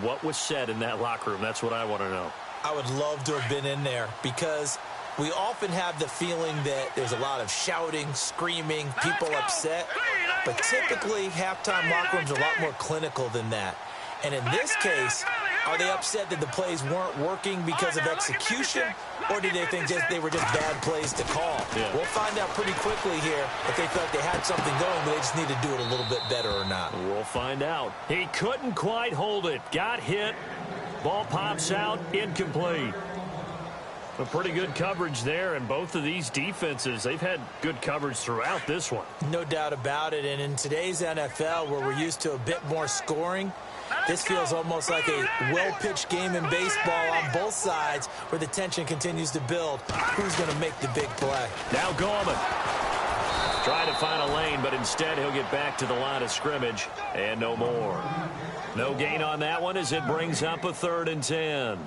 What was said in that locker room? That's what I want to know. I would love to have been in there because we often have the feeling that there's a lot of shouting, screaming, people upset. But typically, halftime locker rooms are a lot more clinical than that. And in this case, are they upset that the plays weren't working because of execution, or did they think they were just bad plays to call? Yeah. We'll find out pretty quickly here if they felt they had something going, but they just need to do it a little bit better or not. We'll find out. He couldn't quite hold it. Got hit. Ball pops out. Incomplete. A pretty good coverage there, and both of these defenses, they've had good coverage throughout this one. No doubt about it, and in today's NFL, where we're used to a bit more scoring, this feels almost like a well-pitched game in baseball on both sides where the tension continues to build. Who's going to make the big play? Now Gorman. Trying to find a lane, but instead he'll get back to the line of scrimmage, and no more. No gain on that one as it brings up a 3rd and 10.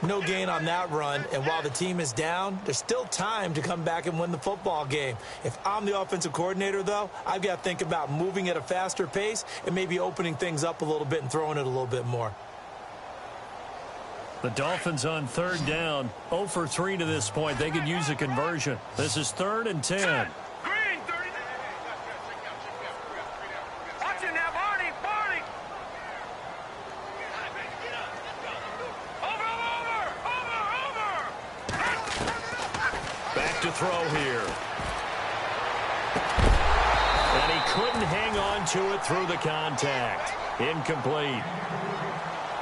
No gain on that run, and while the team is down, there's still time to come back and win the football game. If I'm the offensive coordinator, though, I've got to think about moving at a faster pace and maybe opening things up a little bit and throwing it a little bit more. The Dolphins on 3rd down, 0 for 3 to this point. They could use a conversion. This is 3rd and 10. To throw here. And he couldn't hang on to it through the contact. Incomplete.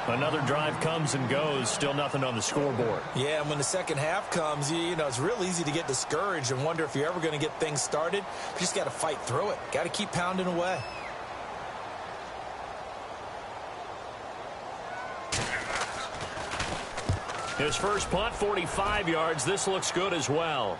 Another drive comes and goes. Still nothing on the scoreboard. Yeah, and when the second half comes, you know, it's real easy to get discouraged and wonder if you're ever going to get things started. You just got to fight through it. Got to keep pounding away. His first punt, 45 yards. This looks good as well.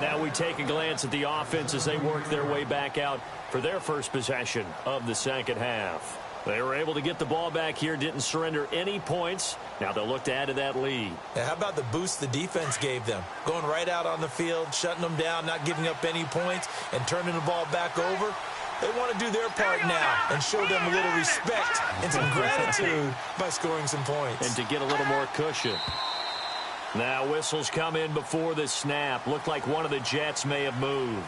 Now we take a glance at the offense as they work their way back out for their first possession of the second half. They were able to get the ball back here, didn't surrender any points. Now they'll look to add to that lead. Now, how about the boost the defense gave them? Going right out on the field, shutting them down, not giving up any points, and turning the ball back over. They want to do their part now and show them a little respect and some gratitude by scoring some points. And to get a little more cushion. Now whistles come in before the snap. Looked like one of the Jets may have moved.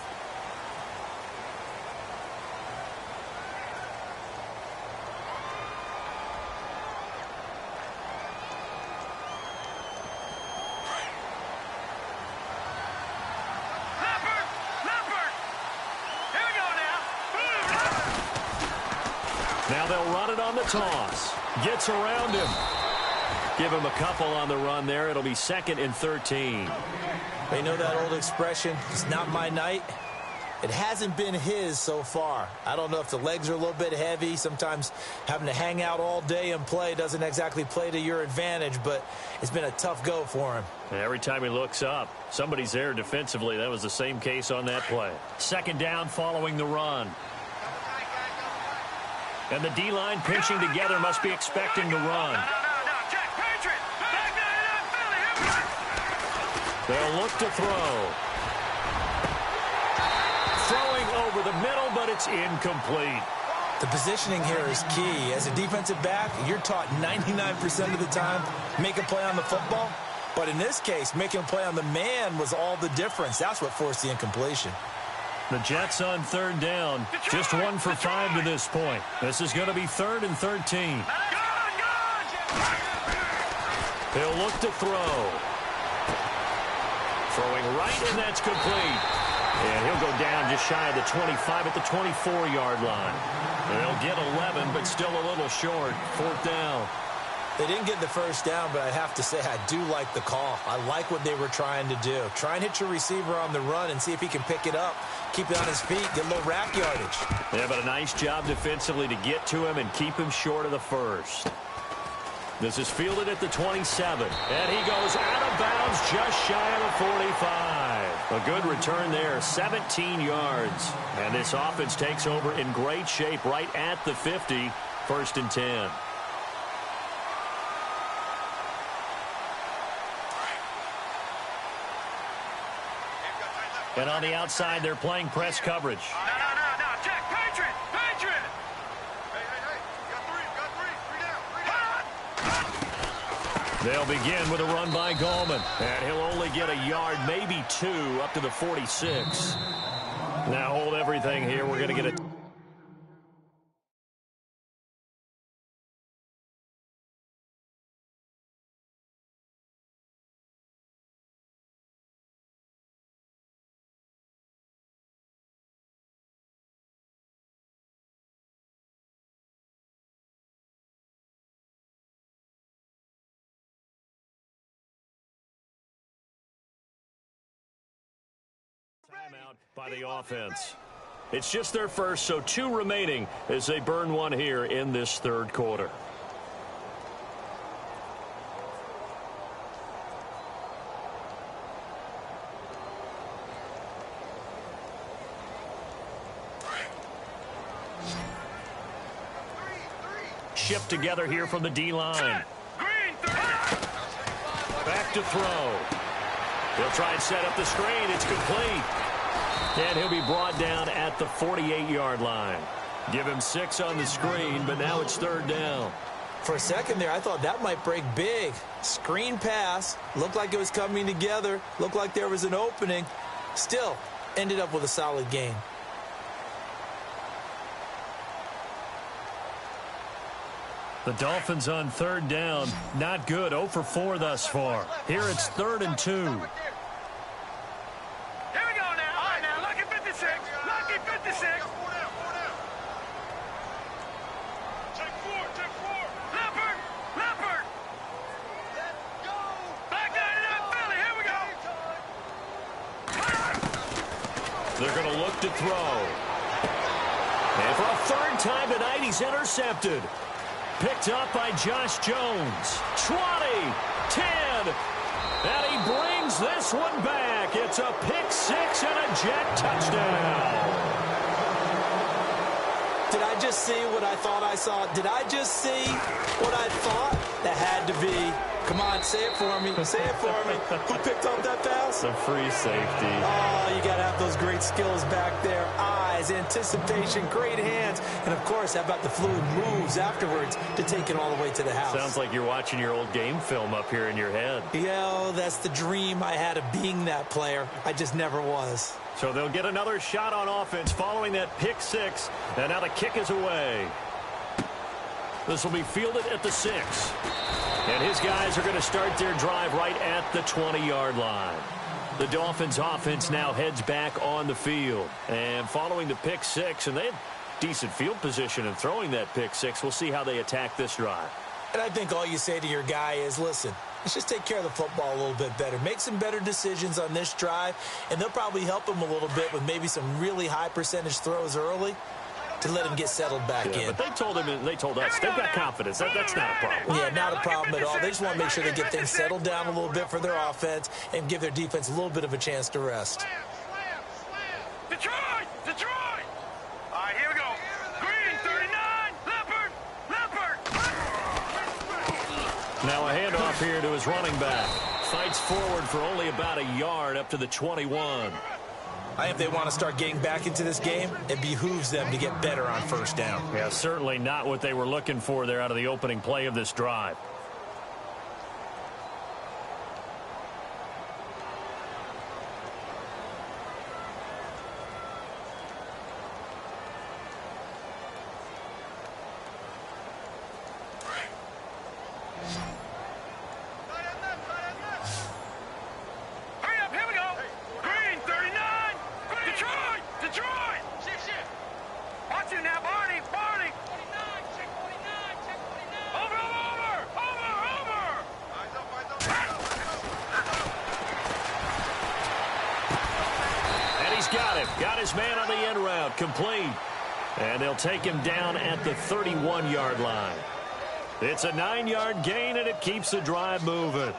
Now they'll run it on the toss. Gets around him. Give him a couple on the run there. It'll be 2nd and 13. You know that old expression, it's not my night? It hasn't been his so far. I don't know if the legs are a little bit heavy. Sometimes having to hang out all day and play doesn't exactly play to your advantage, but it's been a tough go for him. And every time he looks up, somebody's there defensively. That was the same case on that play. 2nd down following the run. And the D-line pinching together, must be expecting to run. They'll look to throw. Throwing over the middle, but it's incomplete. The positioning here is key. As a defensive back, you're taught 99% of the time, make a play on the football. But in this case, making a play on the man was all the difference. That's what forced the incompletion. The Jets on 3rd down. Just 1 for 5 to this point. This is going to be 3rd and 13. They'll look to throw. Throwing right, and that's complete. And he'll go down just shy of the 25 at the 24-yard line. And they'll get 11, but still a little short. 4th down. They didn't get the first down, but I have to say I do like the call. I like what they were trying to do. Try and hit your receiver on the run and see if he can pick it up, keep it on his feet, get a little rack yardage. Yeah, but a nice job defensively to get to him and keep him short of the first. This is fielded at the 27, and he goes out of bounds just shy of the 45. A good return there, 17 yards. And this offense takes over in great shape right at the 50, 1st and 10. And on the outside, they're playing press coverage. No. Check. Patriot. They'll begin with a run by Gallman. And he'll only get a yard, maybe 2, up to the 46. Now hold everything here. We're going to get a timeout by the offense. It's just their first, so 2 remaining as they burn one here in this third quarter. Shipped together here from the D-line. Back to throw. He'll try and set up the screen. It's complete. And he'll be brought down at the 48-yard line. Give him 6 on the screen, but now it's third down. For a second there, I thought that might break big. Screen pass. Looked like it was coming together. Looked like there was an opening. Still, ended up with a solid gain. The Dolphins on third down. Not good. 0 for 4 thus far. Here it's 3rd and 2. They're going to look to throw. And for a 3rd time tonight, he's intercepted. Picked up by Josh Jones. 20, 10, and he brings this one back. It's a pick 6 and a jet touchdown. Did I just see what I thought I saw? Did I just see what I thought? That had to be. Come on, say it for me. Say it for me. Who picked up that pass? The free safety. Oh, you got to have those great skills back there. Eyes, anticipation, great hands. And, of course, how about the fluid moves afterwards to take it all the way to the house? Sounds like you're watching your old game film up here in your head. Yeah, that's the dream I had of being that player. I just never was. So they'll get another shot on offense following that pick 6. And now the kick is away. This will be fielded at the 6. And his guys are going to start their drive right at the 20-yard line. The Dolphins offense now heads back on the field. And following the pick 6, and they had decent field position in throwing that pick 6. We'll see how they attack this drive. And I think all you say to your guy is, listen, let's just take care of the football a little bit better. Make some better decisions on this drive, and they'll probably help him a little bit with maybe some really high percentage throws early to let him get settled back in. But they told us they've got confidence. That's not a problem. Yeah, not a problem at all. They just want to make sure they get things settled down a little bit for their offense and give their defense a little bit of a chance to rest. Detroit! All right, here we go. Green, 39, Leopard! Now a handoff here to his running back. Fights forward for only about a yard up to the 21. I think if they want to start getting back into this game, it behooves them to get better on first down. Yeah, certainly not what they were looking for there out of the opening play of this drive. Got his man on the end route, complete. And they'll take him down at the 31-yard line. It's a 9-yard gain, and it keeps the drive moving.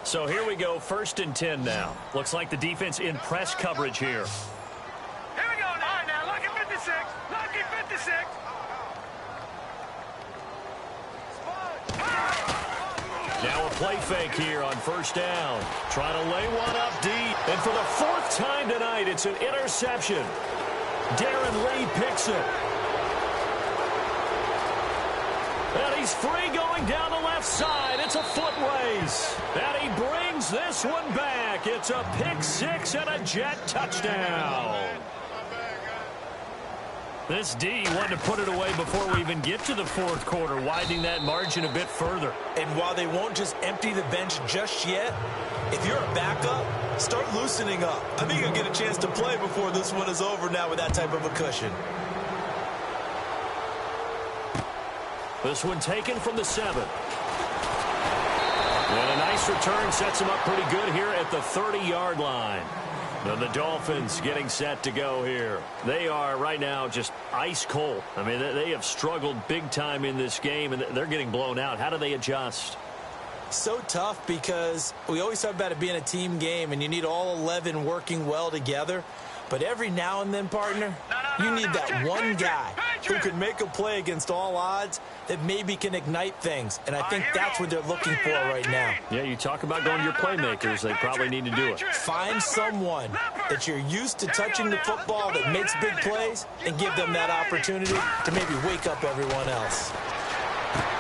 So here we go, 1st and 10 now. Looks like the defense in press coverage here. Here we go now. All right, now, lucky 56. Lucky 56. Now a play fake here on 1st down. Trying to lay one up deep. And for the 4th time tonight, it's an interception. Darren Lee picks it. And he's free going down the left side. It's a foot race. And he brings this one back. It's a pick six and a Jet touchdown. This D wanted to put it away before we even get to the fourth quarter, widening that margin a bit further. And while they won't just empty the bench just yet, if you're a backup, start loosening up. I think you'll get a chance to play before this one is over now with that type of a cushion. This one taken from the 7. And a nice return sets him up pretty good here at the 30-yard line. Now the Dolphins getting set to go here. They are right now just ice cold. I mean, they have struggled big time in this game, and they're getting blown out. How do they adjust? So tough because we always talk about it being a team game, and you need all 11 working well together. But every now and then, partner, you need that one guy who can make a play against all odds that maybe can ignite things. And I think that's what they're looking for right now. Yeah, you talk about going to your playmakers. They probably need to do it. Find someone that you're used to touching the football that makes big plays and give them that opportunity to maybe wake up everyone else.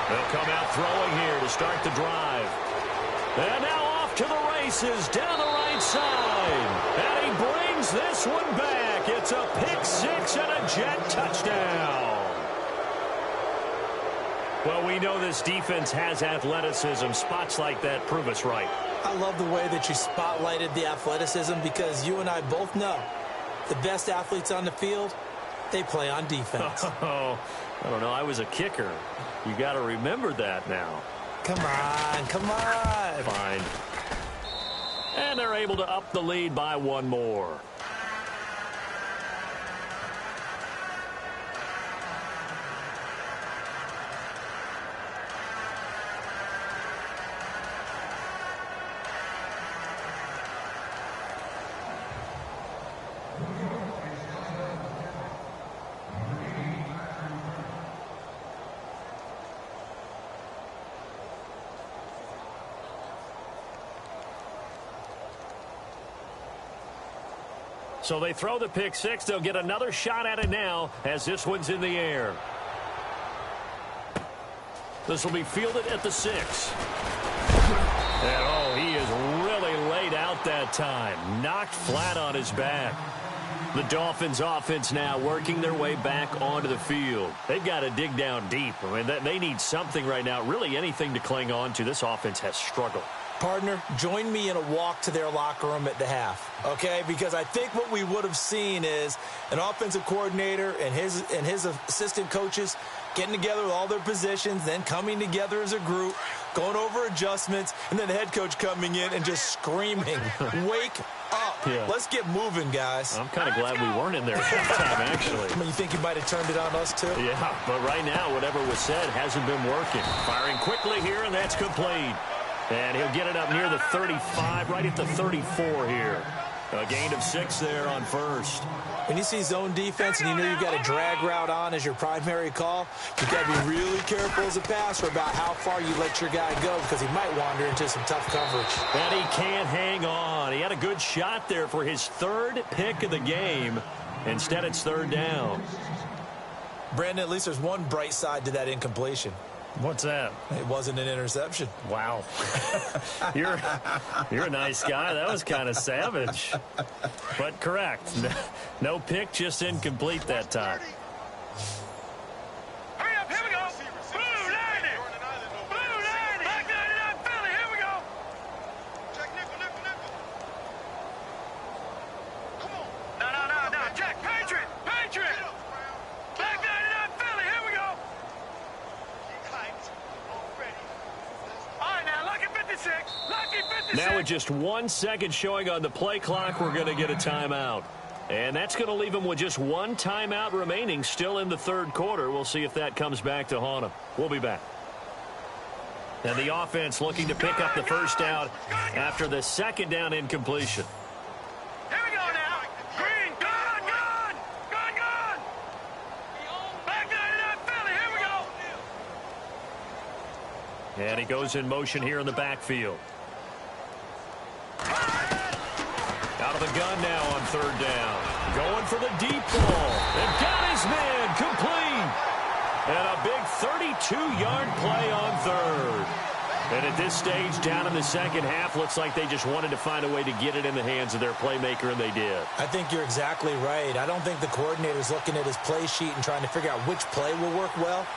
They'll come out throwing here to start the drive. And now off to the races down the right side. And he brings this one back. It's a pick six and a Jet touchdown. Well, we know this defense has athleticism. Spots like that prove us right. I love the way that you spotlighted the athleticism because you and I both know the best athletes on the field, they play on defense. Oh, I don't know. I was a kicker. You got to remember that now. Come on, come on. Fine. And they're able to up the lead by one more. So they throw the pick six. They'll get another shot at it now as this one's in the air. This will be fielded at the 6. And, oh, he is really laid out that time. Knocked flat on his back. The Dolphins offense now working their way back onto the field. They've got to dig down deep. I mean, they need something right now, really anything to cling on to. This offense has struggled. Partner, join me in a walk to their locker room at the half, okay? Because I think what we would have seen is an offensive coordinator and his assistant coaches getting together with all their positions, then coming together as a group, going over adjustments, and then the head coach coming in and just screaming, wake up. Yeah. Let's get moving, guys. I'm kind of glad we weren't in there at halftime, actually. I mean, you think you might have turned it on us, too? Yeah, but right now, whatever was said hasn't been working. Firing quickly here, and that's complete. And he'll get it up near the 35, right at the 34 here. A gain of 6 there on first. When you see zone defense and you know you've got a drag route on as your primary call, you've got to be really careful as a passer about how far you let your guy go because he might wander into some tough coverage. And he can't hang on. He had a good shot there for his 3rd pick of the game. Instead, it's 3rd down. Brandon, at least there's one bright side to that incompletion. What's that? It wasn't an interception. Wow. You're a nice guy. That was kind of savage. But correct. No pick, just incomplete that time. Hurry up, here we go. Blue line it. Blue line it. Back 99 Philly, here we go. Jack, nickel. Come on. No. Jack, Patriot. Back 99 Philly, here we go. All right, now, lucky 56. Lucky 56. Now with just 1 second showing on the play clock, we're going to get a timeout. And that's going to leave him with just 1 timeout remaining still in the 3rd quarter. We'll see if that comes back to haunt him. We'll be back. And the offense looking to pick up the first down after the 2nd down incompletion. Here we go now. Green, gone. Back 99 Philly, here we go. And he goes in motion here in the backfield. Out of the gun now on 3rd down. Going for the deep ball. And got his man complete. And a big 32-yard play on third. And at this stage, down in the second half, looks like they just wanted to find a way to get it in the hands of their playmaker, and they did. I think you're exactly right. I don't think the coordinator's looking at his play sheet and trying to figure out which play will work well.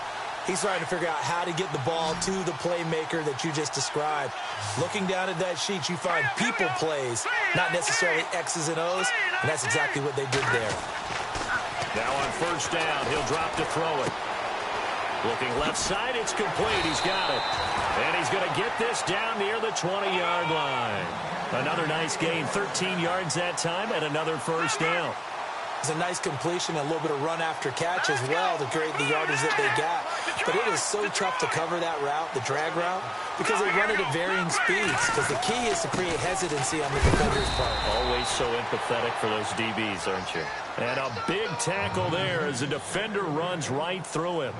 He's trying to figure out how to get the ball to the playmaker that you just described. Looking down at that sheet, you find people plays, not necessarily X's and O's, and that's exactly what they did there. Now on first down, he'll drop to throw it. Looking left side, it's complete. He's got it. And he's going to get this down near the 20-yard line. Another nice gain, 13 yards that time, and another first down. It's a nice completion, a little bit of run after catch as well to create the yardage that they got. But it is so tough to cover that route, the drag route, because they run it at varying speeds. Because the key is to create hesitancy on the defender's part. Always so empathetic for those DBs, aren't you? And a big tackle there as the defender runs right through him.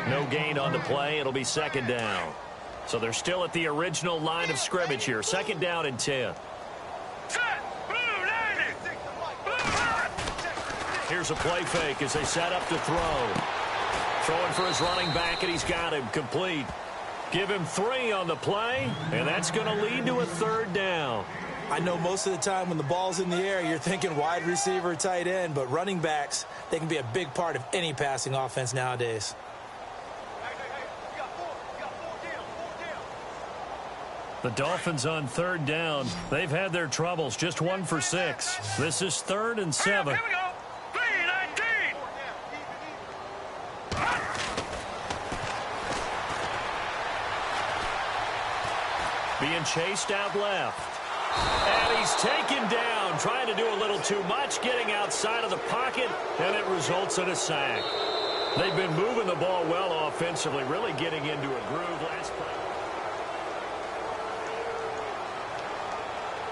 No gain on the play. It'll be second down. So they're still at the original line of scrimmage here. Second down and 10. Here's a play fake as they set up to throw. Throwing for his running back, and he's got him complete. Give him 3 on the play, and that's going to lead to a third down. I know most of the time when the ball's in the air, you're thinking wide receiver, tight end, but running backs, they can be a big part of any passing offense nowadays. The Dolphins on third down. They've had their troubles, just 1 for 6. This is 3rd and 7. Here we go. 3-19. Being chased out left. And he's taken down, trying to do a little too much, getting outside of the pocket, and it results in a sack. They've been moving the ball well offensively, really getting into a groove last play.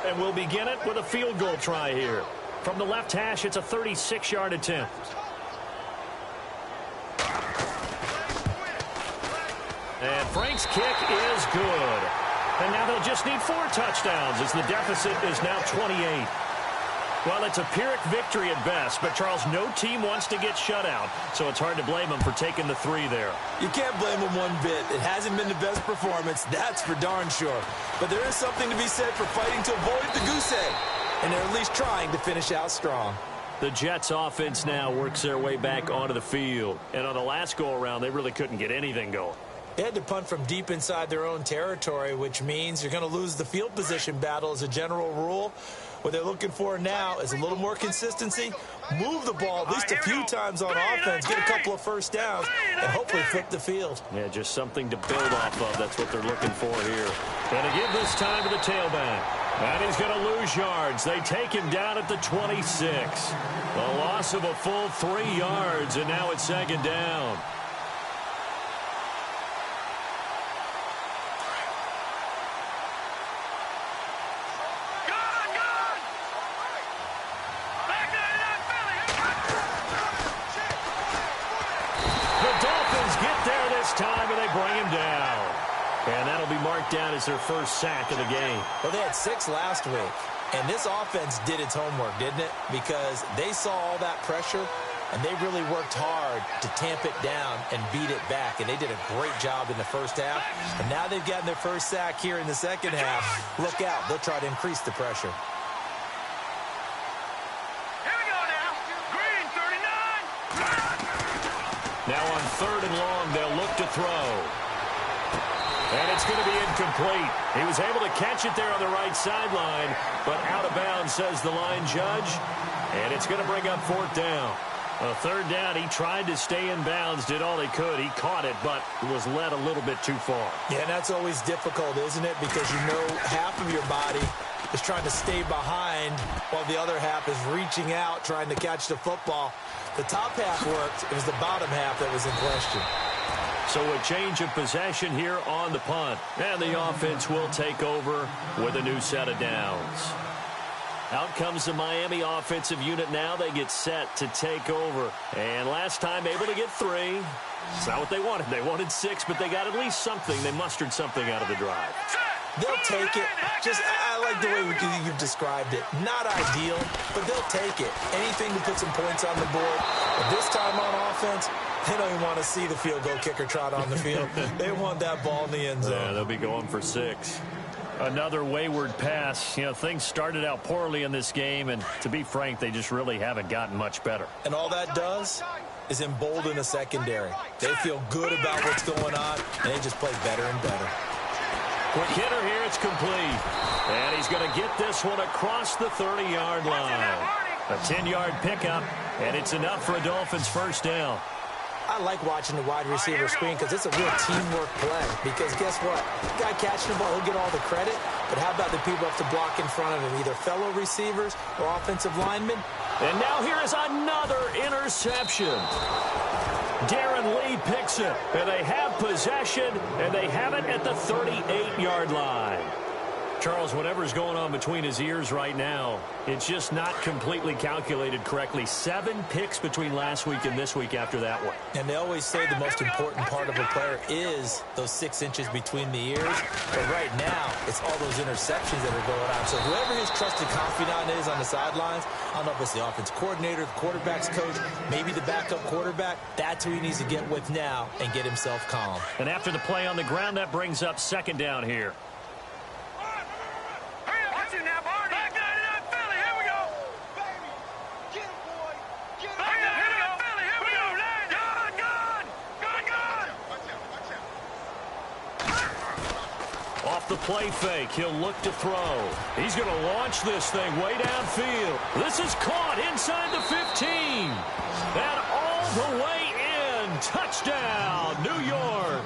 And we'll begin it with a field goal try here. From the left hash, it's a 36-yard attempt. And Frank's kick is good. And now they'll just need 4 touchdowns as the deficit is now 28. Well, it's a Pyrrhic victory at best, but, Charles, no team wants to get shut out, so it's hard to blame them for taking the 3 there. You can't blame them one bit. It hasn't been the best performance, that's for darn sure. But there is something to be said for fighting to avoid the goose egg, and they're at least trying to finish out strong. The Jets' offense now works their way back onto the field, and on the last go-around, they really couldn't get anything going. They had to punt from deep inside their own territory, which means you're going to lose the field position battle as a general rule. What they're looking for now is a little more consistency, move the ball at least a few times on offense, get a couple of first downs, and hopefully flip the field. Yeah, just something to build off of. That's what they're looking for here. Going to give this time to the tailback. And he's going to lose yards. They take him down at the 26. A loss of a full 3 yards, and now it's second down. Time and they bring him down. And that'll be marked down as their first sack of the game. Well, they had 6 last week. And this offense did its homework, didn't it? Because they saw all that pressure, and they really worked hard to tamp it down and beat it back. And they did a great job in the first half. And now they've gotten their first sack here in the second half. Look out. They'll try to increase the pressure. Here we go now. Green, 39. Now on 3rd and long, they'll look to throw. And it's going to be incomplete. He was able to catch it there on the right sideline, but out of bounds, says the line judge. And it's going to bring up 4th down. A 3rd down, he tried to stay in bounds, did all he could. He caught it, but was led a little bit too far. Yeah, and that's always difficult, isn't it? Because you know half of your body is trying to stay behind while the other half is reaching out, trying to catch the football. The top half worked. It was the bottom half that was in question. So a change of possession here on the punt. And the offense will take over with a new set of downs. Out comes the Miami offensive unit now. They get set to take over. And last time able to get 3. It's not what they wanted. They wanted 6, but they got at least something. They mustered something out of the drive. They'll take it. I like the way you've described it. Not ideal, but they'll take it. Anything to put some points on the board. But this time on offense, they don't even want to see the field goal kicker trot on the field. They want that ball in the end zone. Yeah, they'll be going for 6. Another wayward pass. You know, things started out poorly in this game, and to be frank, they just really haven't gotten much better. And all that does is embolden the secondary. They feel good about what's going on, and they just play better and better. Quick hitter here, it's complete. And he's going to get this one across the 30-yard line. A 10-yard pickup, and it's enough for a Dolphins first down. I like watching the wide receiver screen because it's a real teamwork play. Because guess what? The guy catching the ball, he'll get all the credit. But how about the people have to block in front of him, either fellow receivers or offensive linemen? And now here is another interception. Darren Lee picks it, and they have possession, and they have it at the 38-yard line. Charles, whatever's going on between his ears right now, it's just not completely calculated correctly. 7 picks between last week and this week after that one. And they always say the most important part of a player is those 6 inches between the ears. But right now, it's all those interceptions that are going on. So whoever his trusted confidant is on the sidelines, I don't know if it's the offense coordinator, the quarterback's coach, maybe the backup quarterback, that's who he needs to get with now and get himself calm. And after the play on the ground, that brings up second down here. Off the play fake, he'll look to throw. He's going to launch this thing way downfield. This is caught inside the 15. And all the way in. Touchdown, New York.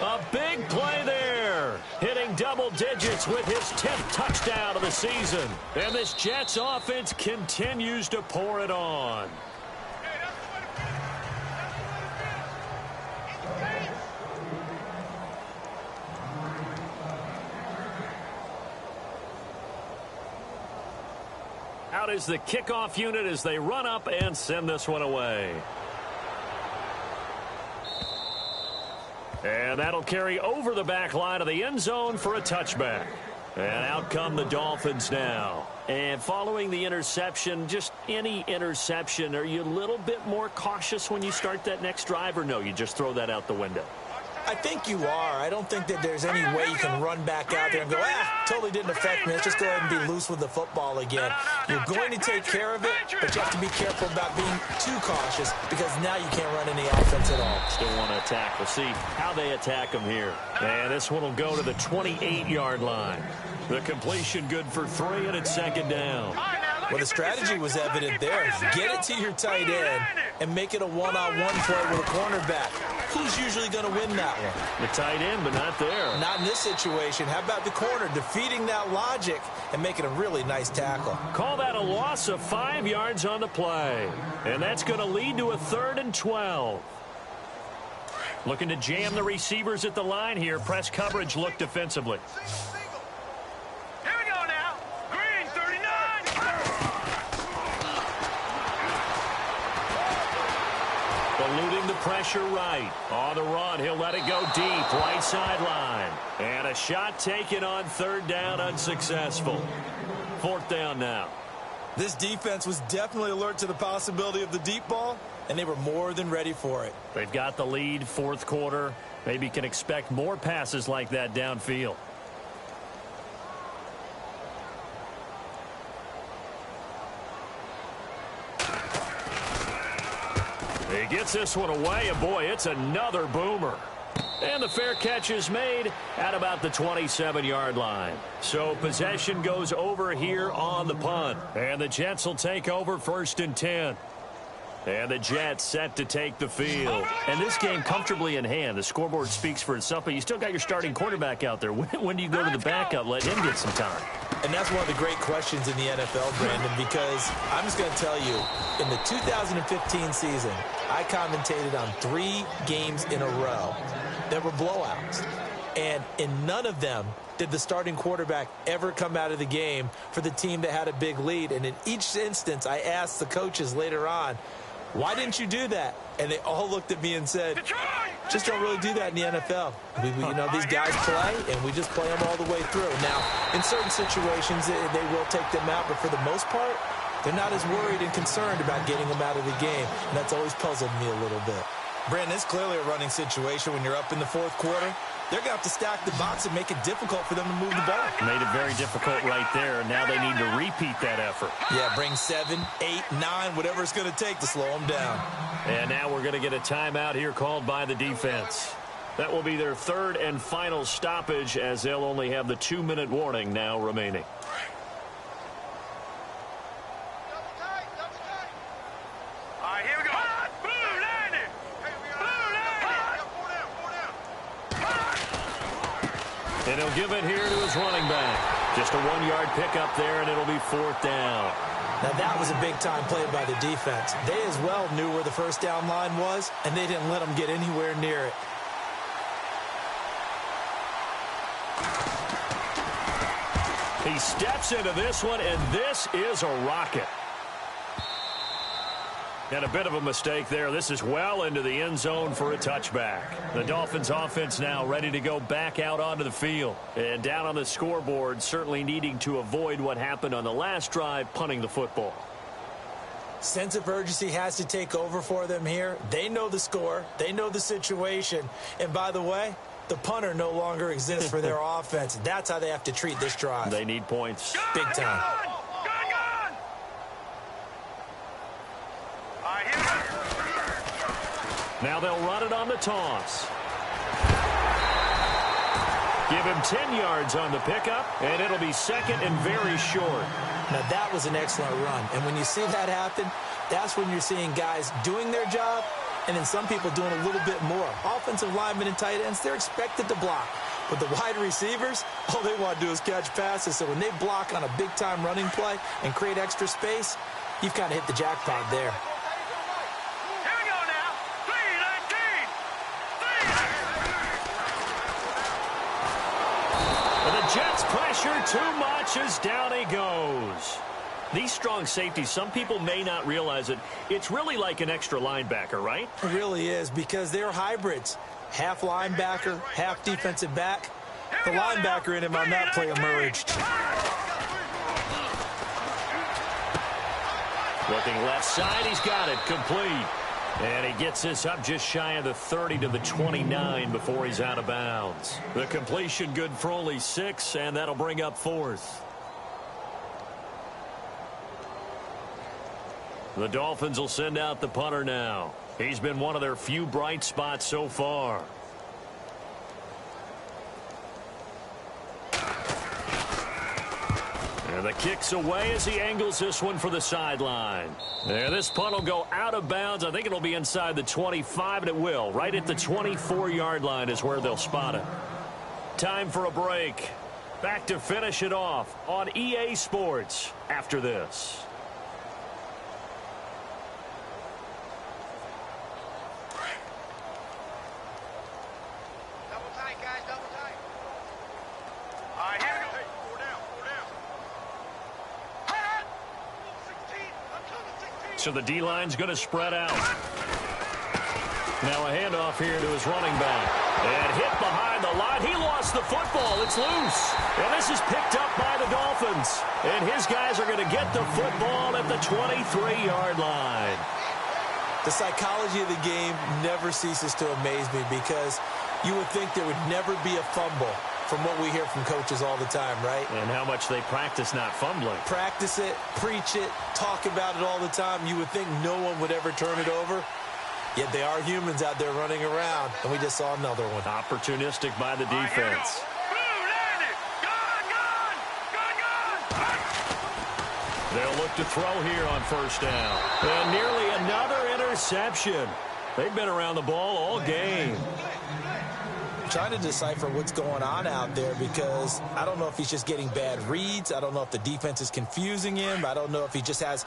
A big play there. Hitting double digits with his 10th touchdown of the season. And this Jets offense continues to pour it on. Out is the kickoff unit as they run up and send this one away. And that'll carry over the back line of the end zone for a touchback. And out come the Dolphins now. And following the interception, just any interception, are you a little bit more cautious when you start that next drive, or no, you just throw that out the window? I think you are. I don't think that there's any way you can run back out there and go, totally didn't affect me. Let's just go ahead and be loose with the football again. You're going to take care of it, but you have to be careful about being too cautious because now you can't run any offense at all. Still want to attack. We'll see how they attack them here. And this one will go to the 28-yard line. The completion good for 3, and it's second down. Well, the strategy was evident there. Get it to your tight end and make it a one-on-one play with a cornerback. Who's usually going to win that one? The tight end, but not there. Not in this situation. How about the corner defeating that logic and making a really nice tackle? Call that a loss of 5 yards on the play. And that's going to lead to a 3rd and 12. Looking to jam the receivers at the line here. Press coverage look defensively. Eluding the pressure right. On the run, he'll let it go deep. Right sideline. And a shot taken on 3rd down, unsuccessful. 4th down now. This defense was definitely alert to the possibility of the deep ball, and they were more than ready for it. They've got the lead, 4th quarter. Maybe can expect more passes like that downfield. He gets this one away, and boy, it's another boomer. And the fair catch is made at about the 27-yard line. So possession goes over here on the punt. And the Jets will take over 1st and 10. And the Jets set to take the field. And this game comfortably in hand. The scoreboard speaks for itself, but you still got your starting quarterback out there. When do you go to the backup, let him get some time? And that's one of the great questions in the NFL, Brandon, because I'm just going to tell you, in the 2015 season, I commentated on 3 games in a row that were blowouts. And in none of them did the starting quarterback ever come out of the game for the team that had a big lead. And in each instance, I asked the coaches later on, why didn't you do that? And they all looked at me and said, just don't really do that in the NFL. These guys play, and we just play them all the way through. Now, in certain situations, they will take them out, but for the most part, they're not as worried and concerned about getting them out of the game, and that's always puzzled me a little bit. Brandon, it's clearly a running situation when you're up in the fourth quarter. They're going to have to stack the box and make it difficult for them to move the ball. Made it very difficult right there. Now they need to repeat that effort. Yeah, bring 7, 8, 9, whatever it's going to take to slow them down. And now we're going to get a timeout here called by the defense. That will be their third and final stoppage, as they'll only have the 2-minute warning now remaining. And he'll give it here to his running back. Just a 1-yard pickup there, and it'll be 4th down. Now, that was a big-time play by the defense. They as well knew where the first down line was, and they didn't let them get anywhere near it. He steps into this one, and this is a rocket. And a bit of a mistake there. This is well into the end zone for a touchback. The Dolphins offense now ready to go back out onto the field. And down on the scoreboard, certainly needing to avoid what happened on the last drive, punting the football. Sense of urgency has to take over for them here. They know the score. They know the situation. And by the way, the punter no longer exists for their offense. That's how they have to treat this drive. They need points. Big time. Now they'll run it on the toss. Give him 10 yards on the pickup, and it'll be second and very short. Now, that was an excellent run. And when you see that happen, that's when you're seeing guys doing their job and then some people doing a little bit more. Offensive linemen and tight ends, they're expected to block. But the wide receivers, all they want to do is catch passes. So when they block on a big-time running play and create extra space, you've kind of hit the jackpot there. Jets pressure too much as down he goes. These strong safeties, some people may not realize it. It's really like an extra linebacker, right? It really is, because they're hybrids. Half linebacker, half defensive back. The linebacker in him on that play emerged. Looking left side, he's got it, complete. And he gets this up just shy of the 30 to the 29 before he's out of bounds. The completion good for only 6, and that'll bring up 4th. The Dolphins will send out the punter now. He's been one of their few bright spots so far. And the kick's away as he angles this one for the sideline. There, this punt will go out of bounds. I think it'll be inside the 25, and it will. Right at the 24-yard line is where they'll spot it. Time for a break. Back to finish it off on EA Sports after this. Double tight, guys, double tight. All right, here we go. Hey, 4 down, 4 down. So the D-line's going to spread out. Now a handoff here to his running back. And hit behind the line. He lost the football. It's loose. And this is picked up by the Dolphins. And his guys are going to get the football at the 23-yard line. The psychology of the game never ceases to amaze me, because you would think there would never be a fumble from what we hear from coaches all the time, right? And how much they practice not fumbling. Practice it, preach it, talk about it all the time. You would think no one would ever turn it over. Yet they are humans out there running around, and we just saw another one. Opportunistic by the defense. They'll look to throw here on first down. And nearly another interception. They've been around the ball all game. Trying to decipher what's going on out there, because I don't know if he's just getting bad reads. I don't know if the defense is confusing him. I don't know if he just has,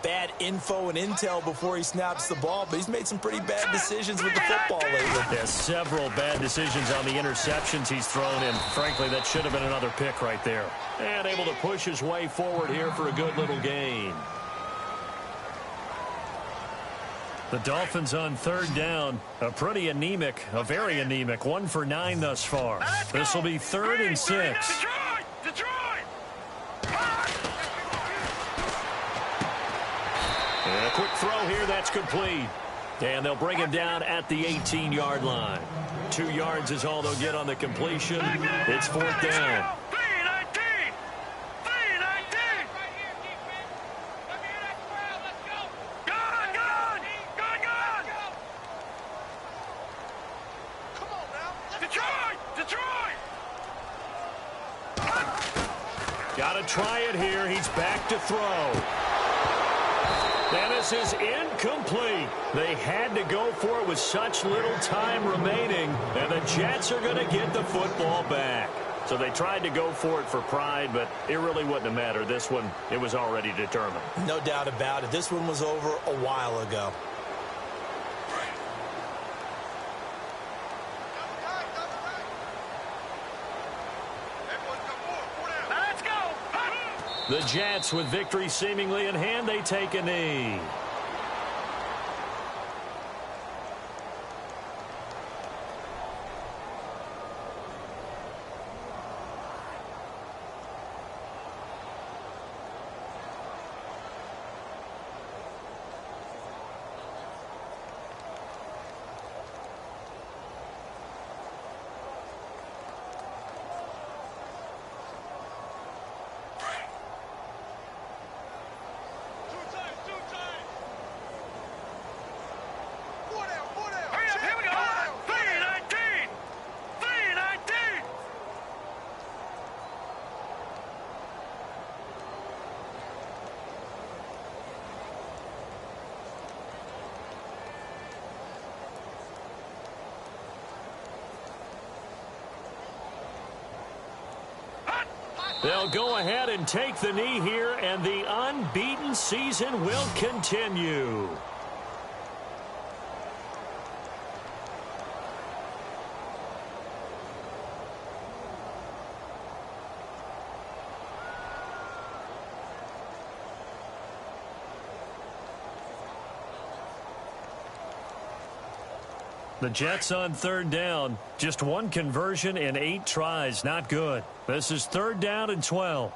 bad info and intel before he snaps the ball. But he's made some pretty bad decisions with the football lately. There's several bad decisions on the interceptions he's thrown, and frankly, that should have been another pick right there. And able to push his way forward here for a good little gain. The Dolphins on third down. A very anemic, 1 for 9 thus far. This will be 3rd and 6. Detroit! And a quick throw here, that's complete. And they'll bring him down at the 18-yard line. 2 yards is all they'll get on the completion. It's 4th down. Got to try it here. He's back to throw. And this is incomplete. They had to go for it with such little time remaining. And the Jets are going to get the football back. So they tried to go for it for pride, but it really wouldn't have mattered. This one, it was already determined. No doubt about it. This one was over a while ago. The Jets, with victory seemingly in hand, they take a knee. They'll go ahead and take the knee here, and the unbeaten season will continue. The Jets on third down. Just 1 conversion in 8 tries. Not good. This is 3rd down and 12.